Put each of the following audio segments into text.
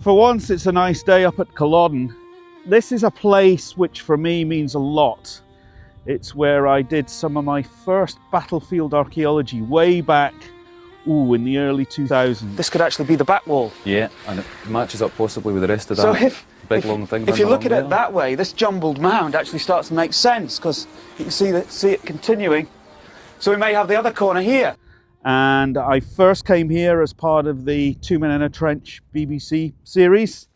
For once, it's a nice day up at Culloden. This is a place which for me means a lot. It's where I did some of my first battlefield archaeology way back, in the early 2000s. This could actually be the back wall. Yeah, and it matches up possibly with the rest of that So big long thing. if you look at it that way, this jumbled mound actually starts to make sense, because you can see it continuing. So we may have the other corner here. And I first came here as part of the 2 Men in a Trench BBC series.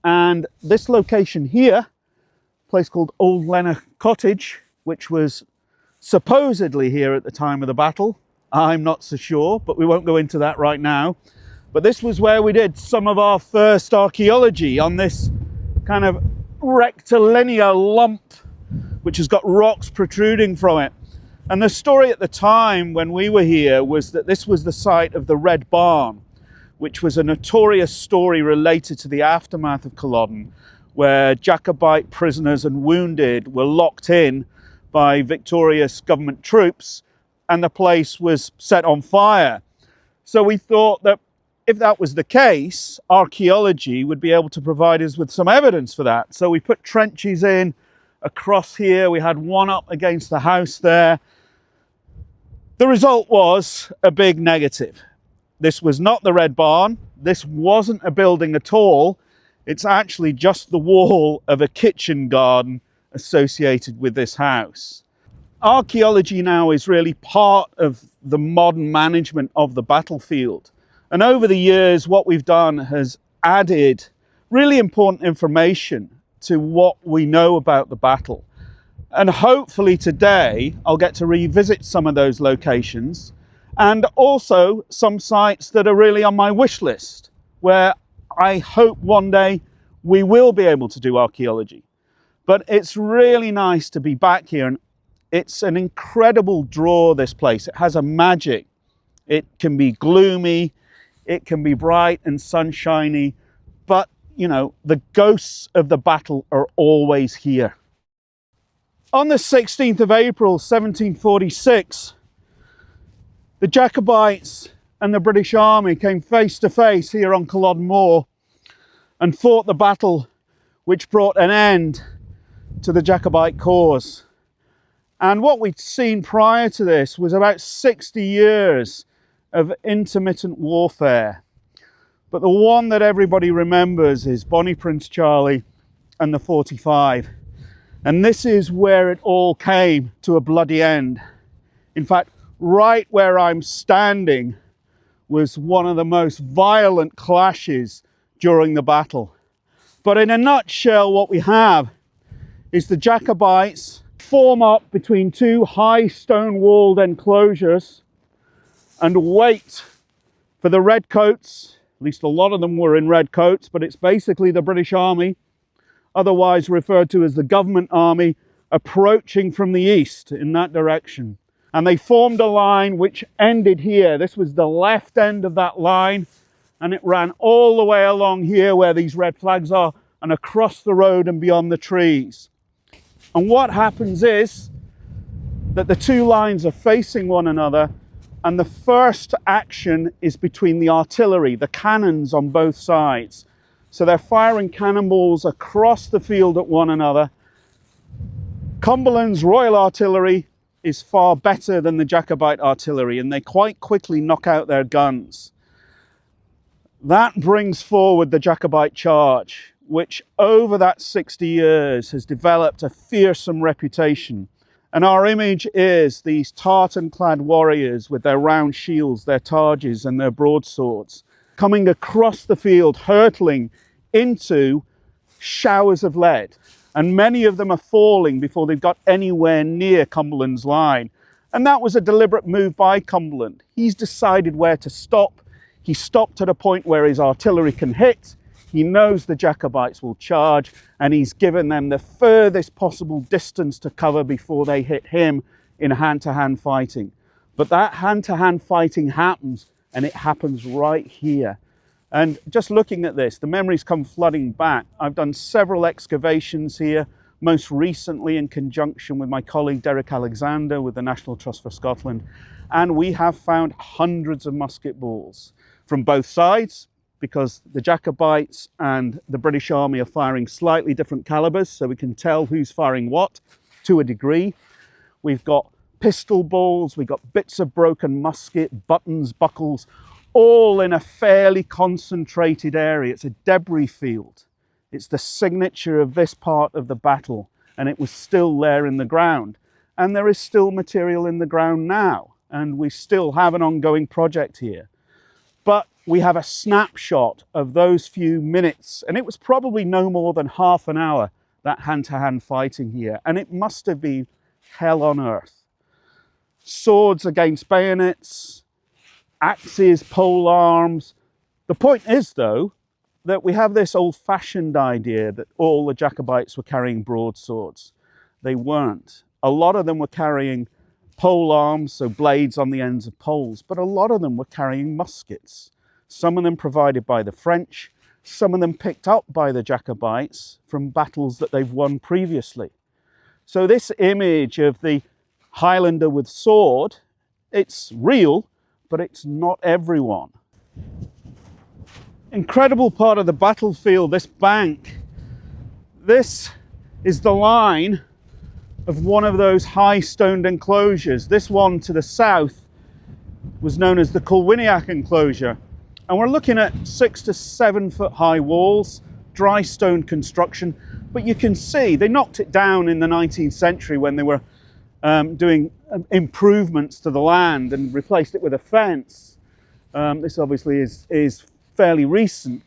And this location here, a place called Old Lenna Cottage, which was supposedly here at the time of the battle. I'm not so sure, but we won't go into that right now. But this was where we did some of our first archaeology on this kind of rectilinear lump, which has got rocks protruding from it. And the story at the time when we were here was that this was the site of the Red Barn, which was a notorious story related to the aftermath of Culloden, where Jacobite prisoners and wounded were locked in by victorious government troops, and the place was set on fire. So we thought that if that was the case, archaeology would be able to provide us with some evidence for that. So we put trenches in across here. We had one up against the house there. The result was a big negative. This was not the Red Barn. This wasn't a building at all. It's actually just the wall of a kitchen garden associated with this house. Archaeology now is really part of the modern management of the battlefield. And over the years, what we've done has added really important information to what we know about the battle. And hopefully today, I'll get to revisit some of those locations, and also some sites that are really on my wish list, where I hope one day we will be able to do archaeology. But it's really nice to be back here, and it's an incredible draw, this place. It has a magic. It can be gloomy, it can be bright and sunshiny, but you know, the ghosts of the battle are always here. On the 16th of April, 1746, the Jacobites and the British Army came face to face here on Culloden Moor and fought the battle which brought an end to the Jacobite cause. And what we'd seen prior to this was about 60 years of intermittent warfare. But the one that everybody remembers is Bonnie Prince Charlie and the 45. And this is where it all came to a bloody end. In fact, right where I'm standing was one of the most violent clashes during the battle. But in a nutshell, what we have is the Jacobites form up between two high stone-walled enclosures and wait for the redcoats. At least a lot of them were in redcoats, but it's basically the British Army, otherwise referred to as the government army, approaching from the east in that direction. And they formed a line which ended here. This was the left end of that line, and it ran all the way along here where these red flags are, and across the road and beyond the trees. And what happens is that the two lines are facing one another, and the first action is between the artillery, the cannons on both sides. So they're firing cannonballs across the field at one another. Cumberland's Royal Artillery is far better than the Jacobite artillery, and they quite quickly knock out their guns. That brings forward the Jacobite charge, which over that 60 years has developed a fearsome reputation. And our image is these tartan-clad warriors with their round shields, their targes and their broadswords, coming across the field, hurtling into showers of lead. And many of them are falling before they've got anywhere near Cumberland's line. And that was a deliberate move by Cumberland. He's decided where to stop. He stopped at a point where his artillery can hit. He knows the Jacobites will charge, and he's given them the furthest possible distance to cover before they hit him in hand-to-hand fighting. But that hand-to-hand fighting happens, and it happens right here. And just looking at this, the memories come flooding back. I've done several excavations here, most recently in conjunction with my colleague Derek Alexander with the National Trust for Scotland. And we have found hundreds of musket balls from both sides, because the Jacobites and the British Army are firing slightly different calibers, so we can tell who's firing what to a degree. We've got pistol balls, we've got bits of broken musket, buttons, buckles, all in a fairly concentrated area. It's a debris field. It's the signature of this part of the battle, and it was still there in the ground. And there is still material in the ground now, and we still have an ongoing project here. But we have a snapshot of those few minutes, and it was probably no more than half an hour, that hand-to-hand fighting here, and it must have been hell on earth. Swords against bayonets, axes, pole arms. The point is, though, that we have this old-fashioned idea that all the Jacobites were carrying broadswords. They weren't. A lot of them were carrying pole arms, so blades on the ends of poles, but a lot of them were carrying muskets. Some of them provided by the French, some of them picked up by the Jacobites from battles that they've won previously. So this image of the Highlander with sword, it's real, but it's not everyone. Incredible part of the battlefield, this bank. This is the line of one of those high stoned enclosures. This one to the south was known as the Culloden enclosure. And we're looking at 6 to 7 foot high walls, dry stone construction. But you can see they knocked it down in the 19th century when they were doing improvements to the land and replaced it with a fence. This obviously is fairly recent.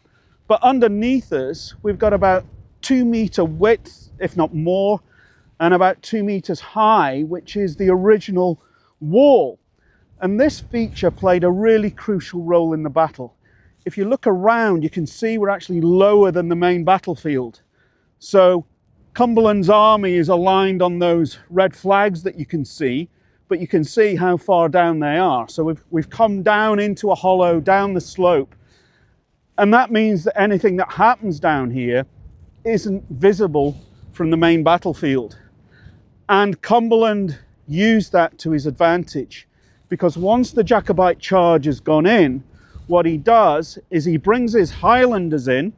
But underneath us, we've got about 2 meter width, if not more, and about 2 meters high, which is the original wall. And this feature played a really crucial role in the battle. If you look around, you can see we're actually lower than the main battlefield. So Cumberland's army is aligned on those red flags that you can see, but you can see how far down they are. So we've come down into a hollow, down the slope. And that means that anything that happens down here isn't visible from the main battlefield. And Cumberland used that to his advantage, because once the Jacobite charge has gone in, what he does is he brings his Highlanders in,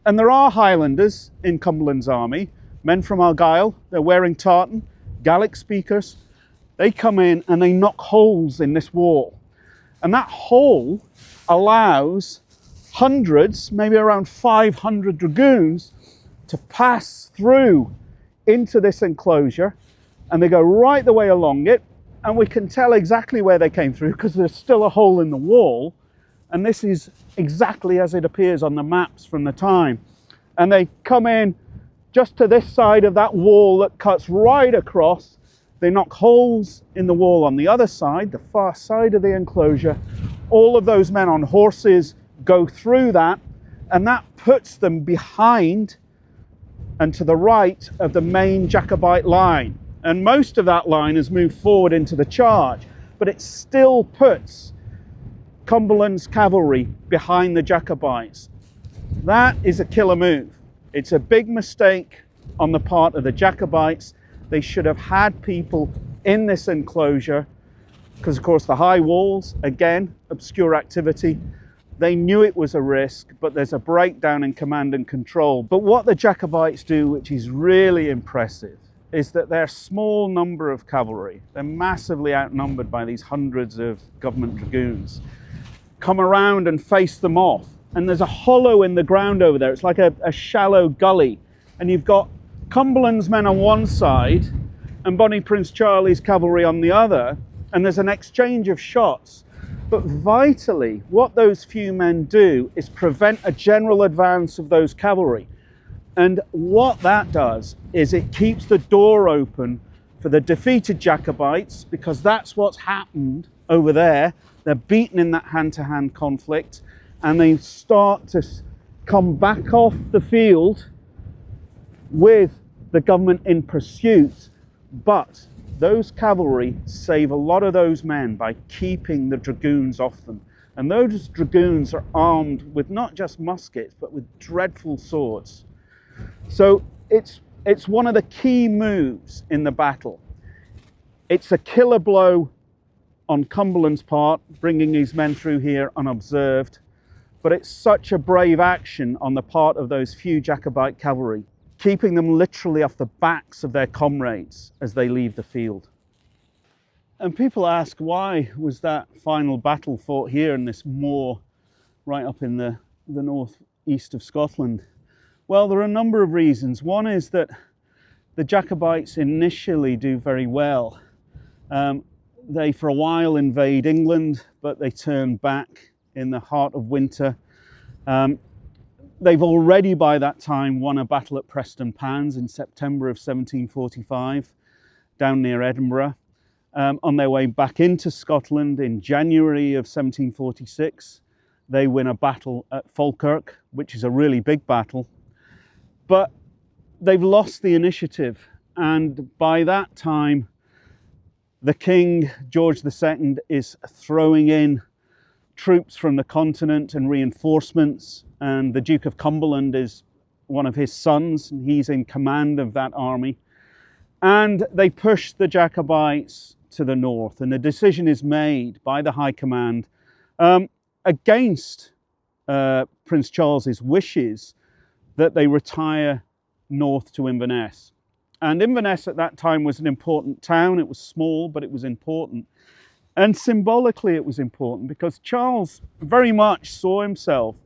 and there are Highlanders in Cumberland's army, men from Argyll. They're wearing tartan, Gaelic speakers. They come in and they knock holes in this wall. And that hole allows hundreds, maybe around 500 dragoons, to pass through into this enclosure, and they go right the way along it, and we can tell exactly where they came through because there's still a hole in the wall, and this is exactly as it appears on the maps from the time. And they come in just to this side of that wall that cuts right across. They knock holes in the wall on the other side, the far side of the enclosure. All of those men on horses go through that, and that puts them behind and to the right of the main Jacobite line. And most of that line has moved forward into the charge, but it still puts Cumberland's cavalry behind the Jacobites. That is a killer move. It's a big mistake on the part of the Jacobites. They should have had people in this enclosure, because of course the high walls, again, obscure activity. They knew it was a risk, but there's a breakdown in command and control. But what the Jacobites do, which is really impressive, is that their small number of cavalry, they're massively outnumbered by these hundreds of government dragoons, come around and face them off. And there's a hollow in the ground over there. It's like a shallow gully. And you've got Cumberland's men on one side and Bonnie Prince Charlie's cavalry on the other. And there's an exchange of shots. But vitally, what those few men do is prevent a general advance of those cavalry. And what that does is it keeps the door open for the defeated Jacobites, because that's what's happened over there. They're beaten in that hand-to-hand conflict, and they start to come back off the field with the government in pursuit. But those cavalry save a lot of those men by keeping the dragoons off them. And those dragoons are armed with not just muskets, but with dreadful swords. So it's one of the key moves in the battle. It's a killer blow on Cumberland's part, bringing his men through here unobserved. But it's such a brave action on the part of those few Jacobite cavalry, keeping them literally off the backs of their comrades as they leave the field. And people ask, why was that final battle fought here in this moor right up in the northeast of Scotland? Well, there are a number of reasons. One is that the Jacobites initially do very well. They for a while invade England, but they turn back in the heart of winter. They've already by that time won a battle at Preston Pans in September of 1745 down near Edinburgh. On their way back into Scotland in January of 1746, they win a battle at Falkirk, which is a really big battle. But they've lost the initiative, and by that time, the King, George II, is throwing in troops from the continent and reinforcements, and the Duke of Cumberland is one of his sons, and he's in command of that army. And they push the Jacobites to the north, and a decision is made by the High Command against Prince Charles's wishes that they retire north to Inverness. And Inverness at that time was an important town. It was small, but it was important. And symbolically it was important because Charles very much saw himself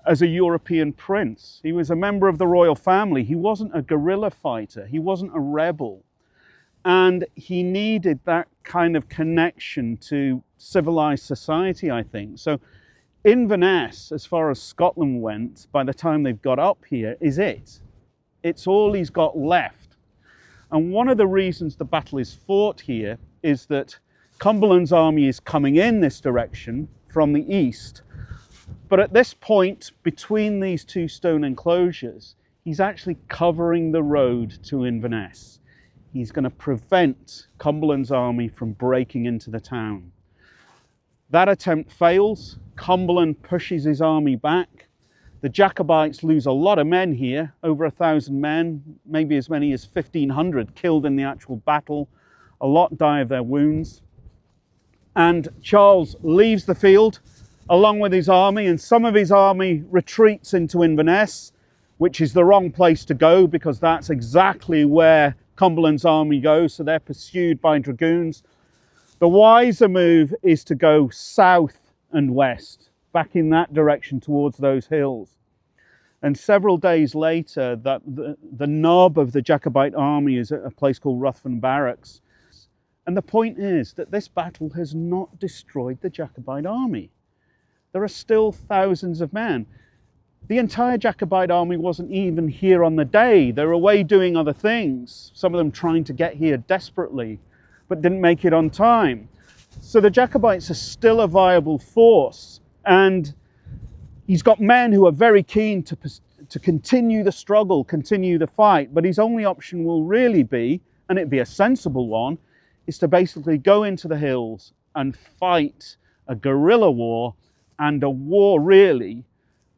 as a European prince. He was a member of the royal family. He wasn't a guerrilla fighter. He wasn't a rebel. And he needed that kind of connection to civilized society, I think. So Inverness, as far as Scotland went, by the time they've got up here, is it. It's all he's got left. And one of the reasons the battle is fought here is that Cumberland's army is coming in this direction from the east. But at this point, between these two stone enclosures, he's actually covering the road to Inverness. He's going to prevent Cumberland's army from breaking into the town. That attempt fails. Cumberland pushes his army back. The Jacobites lose a lot of men here, over 1,000 men, maybe as many as 1,500 killed in the actual battle. A lot die of their wounds. And Charles leaves the field along with his army, and some of his army retreats into Inverness, which is the wrong place to go because that's exactly where Cumberland's army goes, so they're pursued by dragoons. The wiser move is to go south and west, back in that direction towards those hills. And several days later, the nub of the Jacobite army is at a place called Ruthven Barracks. And the point is that this battle has not destroyed the Jacobite army. There are still thousands of men. The entire Jacobite army wasn't even here on the day. They were away doing other things, some of them trying to get here desperately, but didn't make it on time. So the Jacobites are still a viable force, and he's got men who are very keen to continue the struggle, continue the fight, but his only option will really be, and it'd be a sensible one, is to basically go into the hills and fight a guerrilla war, and a war really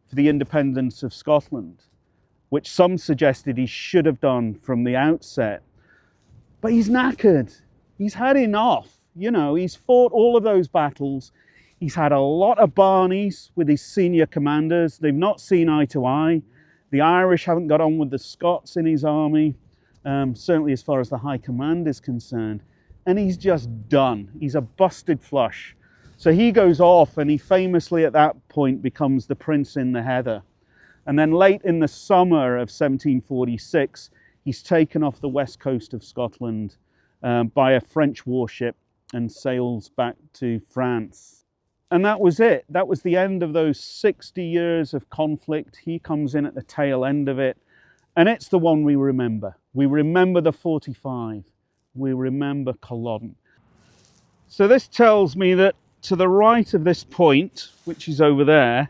for the independence of Scotland, which some suggested he should have done from the outset. But he's knackered. He's had enough. You know, he's fought all of those battles. He's had a lot of barneys with his senior commanders. They've not seen eye to eye. The Irish haven't got on with the Scots in his army, certainly as far as the High Command is concerned. And he's just done. He's a busted flush. So he goes off, and he famously at that point becomes the Prince in the Heather. And then late in the summer of 1746, he's taken off the west coast of Scotland by a French warship and sails back to France. And that was it. That was the end of those 60 years of conflict. He comes in at the tail end of it, and it's the one we remember. We remember the 45. We remember Culloden. So this tells me that to the right of this point, which is over there,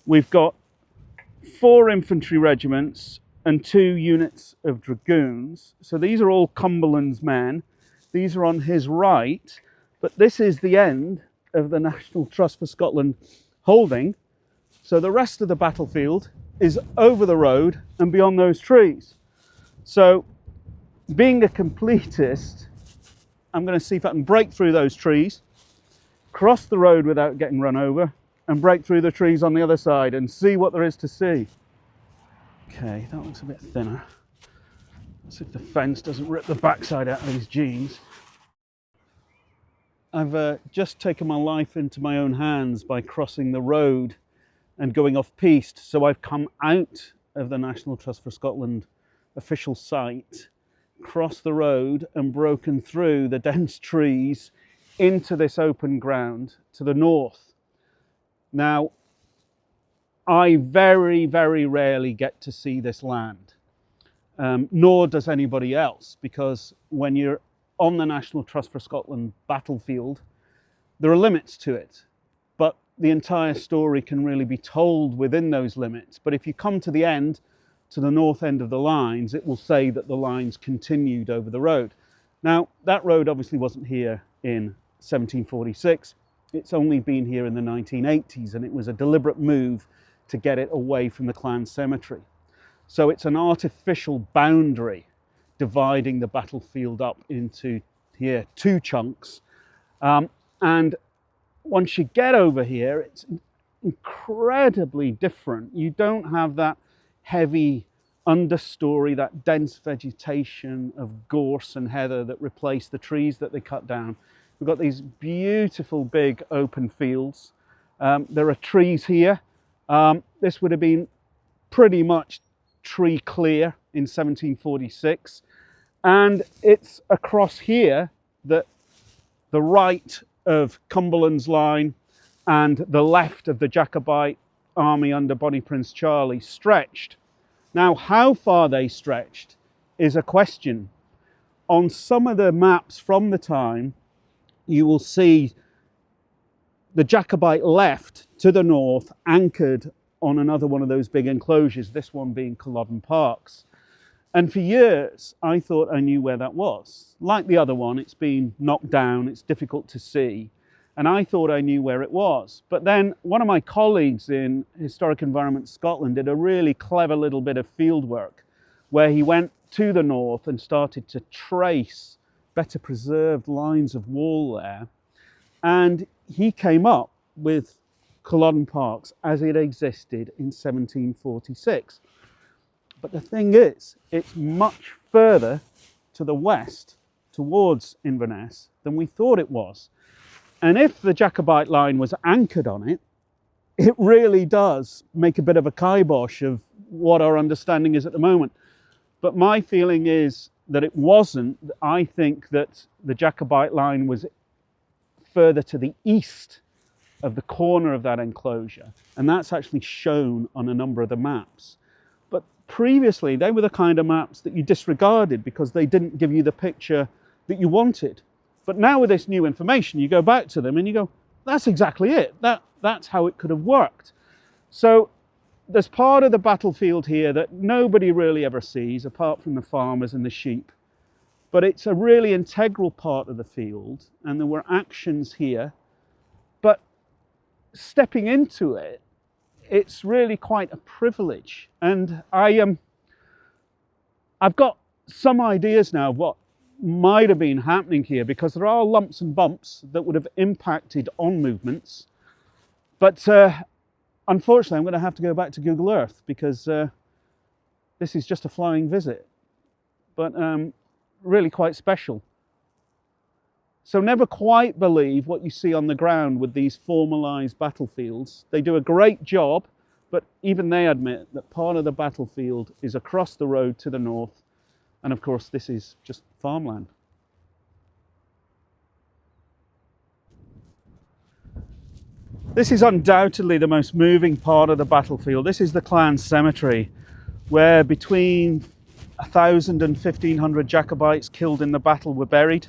we've got 4 infantry regiments and 2 units of dragoons. So these are all Cumberland's men. These are on his right, but this is the end of the National Trust for Scotland holding. So the rest of the battlefield is over the road and beyond those trees. So being a completist, I'm going to see if I can break through those trees, cross the road without getting run over, and break through the trees on the other side and see what there is to see. Okay, that looks a bit thinner. Let's see if the fence doesn't rip the backside out of these jeans. I've just taken my life into my own hands by crossing the road and going off-piste. So I've come out of the National Trust for Scotland official site, crossed the road and broken through the dense trees into this open ground to the north. Now, I very, very rarely get to see this land, nor does anybody else, because when you're on the National Trust for Scotland battlefield, there are limits to it, but the entire story can really be told within those limits. But if you come to the end, to the north end of the lines, it will say that the lines continued over the road. Now, that road obviously wasn't here in 1746. It's only been here in the 1980s, and it was a deliberate move to get it away from the clan cemetery. So it's an artificial boundary dividing the battlefield up into here 2 chunks. And once you get over here, it's incredibly different. You don't have that heavy understory, that dense vegetation of gorse and heather that replaced the trees that they cut down. We've got these beautiful big open fields. There are trees here. This would have been pretty much tree clear in 1746. And it's across here that the right of Cumberland's line and the left of the Jacobite army under Bonnie Prince Charlie stretched. Now, how far they stretched is a question. On some of the maps from the time, you will see the Jacobite left to the north, anchored on another one of those big enclosures, this one being Culloden Parks. And for years, I thought I knew where that was. Like the other one, it's been knocked down, it's difficult to see. And I thought I knew where it was. But then one of my colleagues in Historic Environment Scotland did a really clever little bit of field work where he went to the north and started to trace better preserved lines of wall there. And he came up with Culloden Parks as it existed in 1746. But the thing is, it's much further to the west towards Inverness than we thought it was. And if the Jacobite line was anchored on it, it really does make a bit of a kibosh of what our understanding is at the moment. But my feeling is that it wasn't. I think that the Jacobite line was further to the east of the corner of that enclosure. And that's actually shown on a number of the maps. But previously, they were the kind of maps that you disregarded because they didn't give you the picture that you wanted. But now with this new information, you go back to them and you go, that's exactly it. That's how it could have worked. So there's part of the battlefield here that nobody really ever sees, apart from the farmers and the sheep. But it's a really integral part of the field, and there were actions here. But stepping into it, it's really quite a privilege. And I've got some ideas now of what might have been happening here, because there are lumps and bumps that would have impacted on movements. But unfortunately, I'm going to have to go back to Google Earth, because this is just a flying visit, but really quite special. So never quite believe what you see on the ground with these formalized battlefields. They do a great job, but even they admit that part of the battlefield is across the road to the north. And of course, this is just farmland. This is undoubtedly the most moving part of the battlefield. This is the clan cemetery, where between 1,000 and 1,500 Jacobites killed in the battle were buried.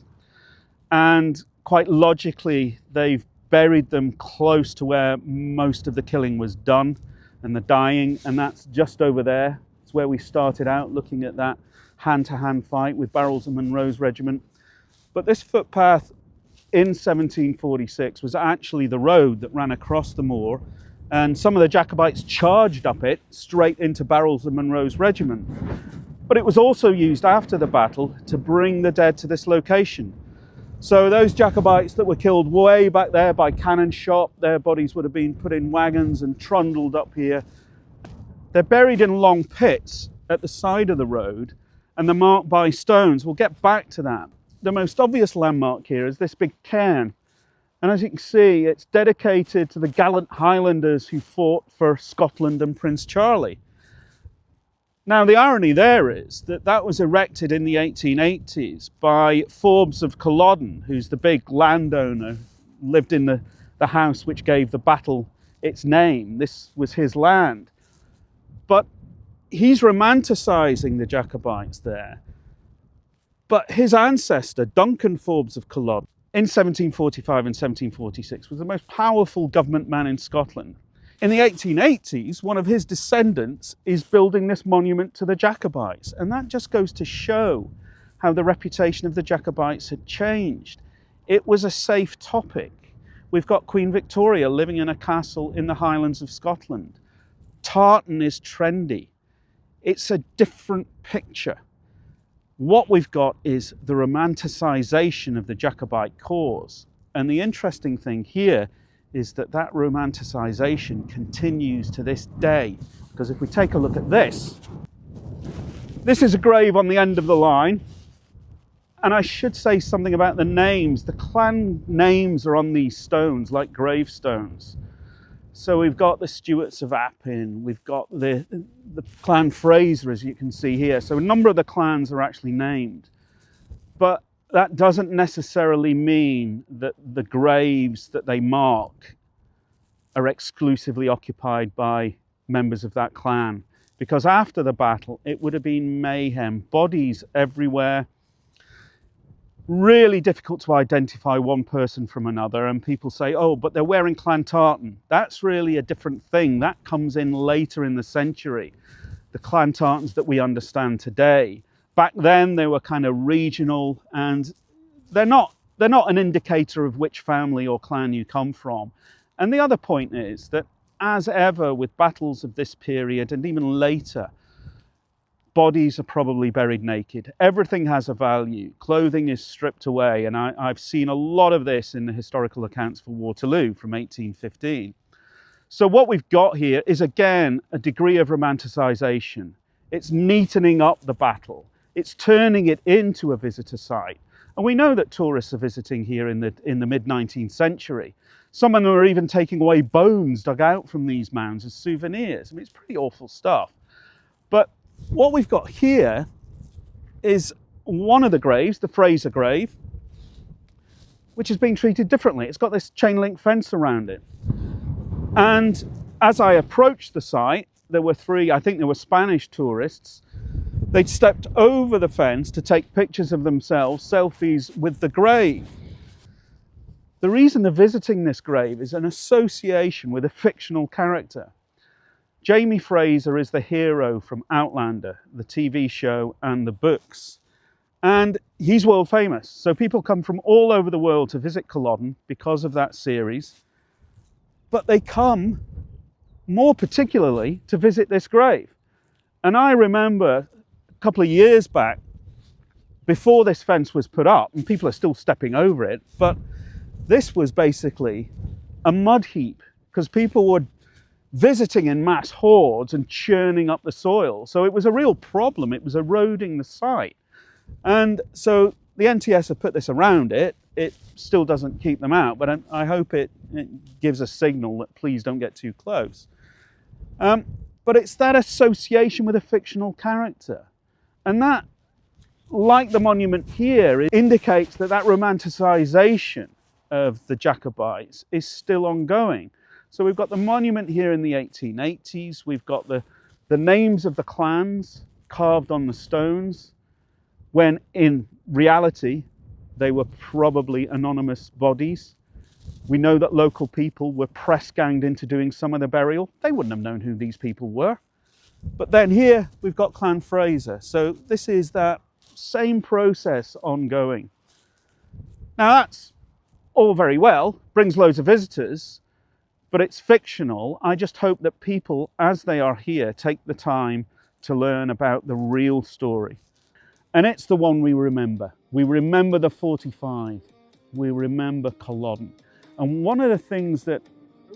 And quite logically, they've buried them close to where most of the killing was done and the dying, and that's just over there. It's where we started out, looking at that hand-to-hand fight with Barrels and Monro's regiment. But this footpath in 1746 was actually the road that ran across the moor, and some of the Jacobites charged up it straight into Barrels and Monro's regiment. But it was also used after the battle to bring the dead to this location. So those Jacobites that were killed way back there by cannon shot, their bodies would have been put in wagons and trundled up here. They're buried in long pits at the side of the road, and they're marked by stones. We'll get back to that. The most obvious landmark here is this big cairn. And as you can see, it's dedicated to the gallant Highlanders who fought for Scotland and Prince Charlie. Now, the irony there is that that was erected in the 1880s by Forbes of Culloden, who's the big landowner, lived in the house which gave the battle its name. This was his land. But he's romanticising the Jacobites there. But his ancestor, Duncan Forbes of Culloden, in 1745 and 1746, was the most powerful government man in Scotland. In the 1880s, one of his descendants is building this monument to the Jacobites. And that just goes to show how the reputation of the Jacobites had changed. It was a safe topic. We've got Queen Victoria living in a castle in the Highlands of Scotland. Tartan is trendy. It's a different picture. What we've got is the romanticisation of the Jacobite cause. And the interesting thing here is that that romanticisation continues to this day. Because if we take a look at this is a grave on the end of the line. And I should say something about the names. The clan names are on these stones, like gravestones. So we've got the Stuarts of Appin, we've got the clan Fraser, as you can see here. So a number of the clans are actually named. But that doesn't necessarily mean that the graves that they mark are exclusively occupied by members of that clan. Because after the battle, it would have been mayhem, bodies everywhere. Really difficult to identify one person from another, and people say, oh, but they're wearing clan tartan. That's really a different thing. That comes in later in the century, the clan tartans that we understand today. Back then, they were kind of regional, and they're not an indicator of which family or clan you come from. And the other point is that, as ever with battles of this period and even later, bodies are probably buried naked. Everything has a value. Clothing is stripped away, and I've seen a lot of this in the historical accounts for Waterloo from 1815. So what we've got here is, again, a degree of romanticisation. It's neatening up the battle. It's turning it into a visitor site. And we know that tourists are visiting here in the mid-19th century. Some of them are even taking away bones dug out from these mounds as souvenirs. I mean, it's pretty awful stuff. But what we've got here is one of the graves, the Fraser grave, which has been treated differently. It's got this chain link fence around it. And as I approached the site, there were three, I think they were Spanish tourists. They'd stepped over the fence to take pictures of themselves, selfies with the grave. The reason they're visiting this grave is an association with a fictional character. Jamie Fraser is the hero from Outlander, the TV show and the books. And he's world famous. So people come from all over the world to visit Culloden because of that series. But they come more particularly to visit this grave. And I remember a couple of years back, before this fence was put up, and people are still stepping over it, but this was basically a mud heap because people were visiting in mass hordes and churning up the soil. So it was a real problem. It was eroding the site. And so the NTS have put this around it. It still doesn't keep them out, but I hope it gives a signal that please don't get too close. But it's that association with a fictional character. And that, like the monument here, it indicates that that romanticisation of the Jacobites is still ongoing. So we've got the monument here in the 1880s. We've got the names of the clans carved on the stones, when in reality, they were probably anonymous bodies. We know that local people were press ganged into doing some of the burial. They wouldn't have known who these people were. But then here we've got Clan Fraser. So this is that same process ongoing. Now that's all very well, brings loads of visitors, but it's fictional. I just hope that people, as they are here, take the time to learn about the real story. And it's the one we remember. We remember the 45. we remember Culloden. And one of the things that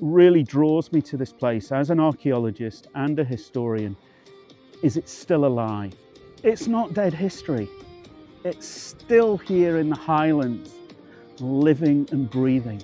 really draws me to this place as an archaeologist and a historian is it's still alive. It's not dead history. It's still here in the Highlands, living and breathing.